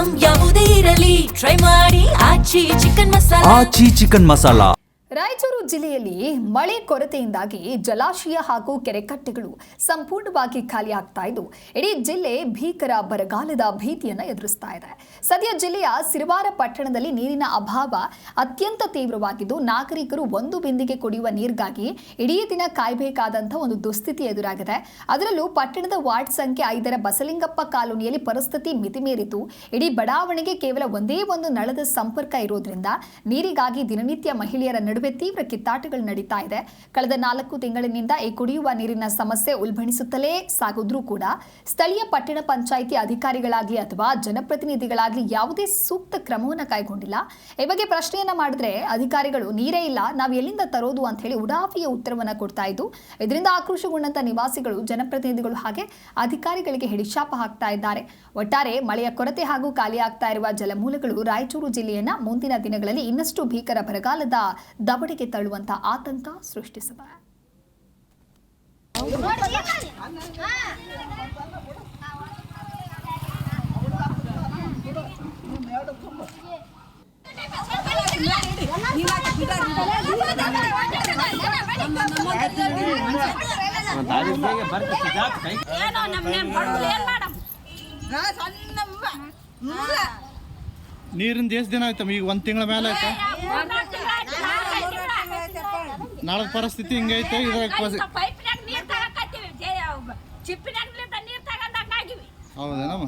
Item ಯಾವುದೇ ಇರಲಿ try ಮಾಡಿ ಆಚಿ ಚಿಕನ್ ಮಸಾಲಾ. ರಾಯಚೂರು ಜಿಲ್ಲೆಯಲ್ಲಿ ಮಳೆ ಕೊರತೆಯಿಂದಾಗಿ ಜಲಾಶಯ ಹಾಗೂ ಕೆರೆಕಟ್ಟೆಗಳು ಸಂಪೂರ್ಣವಾಗಿ ಖಾಲಿಯಾಗ್ತಾ ಇದ್ದು ಇಡೀ ಜಿಲ್ಲೆ ಭೀಕರ ಬರಗಾಲದ ಭೀತಿಯನ್ನು ಎದುರಿಸ್ತಾ ಇದೆ. ಸದ್ಯ ಜಿಲ್ಲೆಯ ಸಿರವಾರ ಪಟ್ಟಣದಲ್ಲಿ ನೀರಿನ ಅಭಾವ ಅತ್ಯಂತ ತೀವ್ರವಾಗಿದ್ದು ನಾಗರಿಕರು ಒಂದು ಬಿಂದಿಗೆ ಕುಡಿಯುವ ನೀರಿಗಾಗಿ ಇಡೀ ದಿನ ಕಾಯಬೇಕಾದಂತಹ ಒಂದು ದುಸ್ಥಿತಿ ಎದುರಾಗಿದೆ. ಅದರಲ್ಲೂ ಪಟ್ಟಣದ ವಾರ್ಡ್ ಸಂಖ್ಯೆ 5ರ ಬಸಲಿಂಗಪ್ಪ ಕಾಲೋನಿಯಲ್ಲಿ ಪರಿಸ್ಥಿತಿ ಮಿತಿಮೀರಿತು. ಇಡೀ ಬಡಾವಣೆಗೆ ಕೇವಲ ಒಂದೇ ಒಂದು ನಳದ ಸಂಪರ್ಕ ಇರೋದ್ರಿಂದ ನೀರಿಗಾಗಿ ದಿನನಿತ್ಯ ಮಹಿಳೆಯರ ನಡುವೆ ತೀವ್ರ ಕಿತ್ತಾಟಗಳು ನಡೀತಾ ಇದೆ. ಕಳೆದ 4 ತಿಂಗಳಿನಿಂದ ಈ ಕುಡಿಯುವ ನೀರಿನ ಸಮಸ್ಯೆ ಉಲ್ಬಣಿಸುತ್ತಲೇ ಸಾಗಿದ್ರೂ ಕೂಡ ಸ್ಥಳೀಯ ಪಟ್ಟಣ ಪಂಚಾಯಿತಿ ಅಧಿಕಾರಿಗಳಾಗಲಿ ಅಥವಾ ಜನಪ್ರತಿನಿಧಿಗಳಾಗಲಿ ಯಾವುದೇ ಸೂಕ್ತ ಕ್ರಮವನ್ನು ಕೈಗೊಂಡಿಲ್ಲ. ಈ ಬಗ್ಗೆ ಪ್ರಶ್ನೆಯನ್ನ ಮಾಡಿದ್ರೆ ಅಧಿಕಾರಿಗಳು ನೀರೇ ಇಲ್ಲ, ನಾವು ಎಲ್ಲಿಂದ ತರೋದು ಅಂತ ಹೇಳಿ ಉಡಾಫಿಯ ಉತ್ತರವನ್ನ ಕೊಡ್ತಾ ಇದ್ದು ಇದರಿಂದ ಆಕ್ರೋಶಗೊಂಡಂತ ನಿವಾಸಿಗಳು ಜನಪ್ರತಿನಿಧಿಗಳು ಹಾಗೆ ಅಧಿಕಾರಿಗಳಿಗೆ ಹಿಡಿಶಾಪ ಹಾಕ್ತಾ ಇದ್ದಾರೆ. ಒಟ್ಟಾರೆ ಮಳೆಯ ಕೊರತೆ ಹಾಗೂ ಖಾಲಿಯಾಗ್ತಾ ಇರುವ ಜಲಮೂಲಗಳು ರಾಯಚೂರು ಜಿಲ್ಲೆಯನ್ನ ಮುಂದಿನ ದಿನಗಳಲ್ಲಿ ಇನ್ನಷ್ಟು ಭೀಕರ ಬರಗಾಲದ ದವಡೆಗೆ ತಳ್ಳುವಂತ ಆತಂಕ ಸೃಷ್ಟಿಸಿದೆ. ನೀರಿನ ಎಷ್ಟು ದಿನ ಆಯ್ತಮ್ಮ? ಈಗ 1 ತಿಂಗಳ ಮೇಲೆ ಆಯ್ತಾ? ನಾಳೆ ಪರಿಸ್ಥಿತಿ ಹಿಂಗೈತೆ. ಹೌದೇನಮ್ಮ?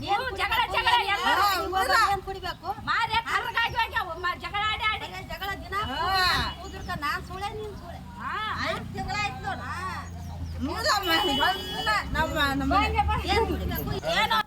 ನಮ್ಮ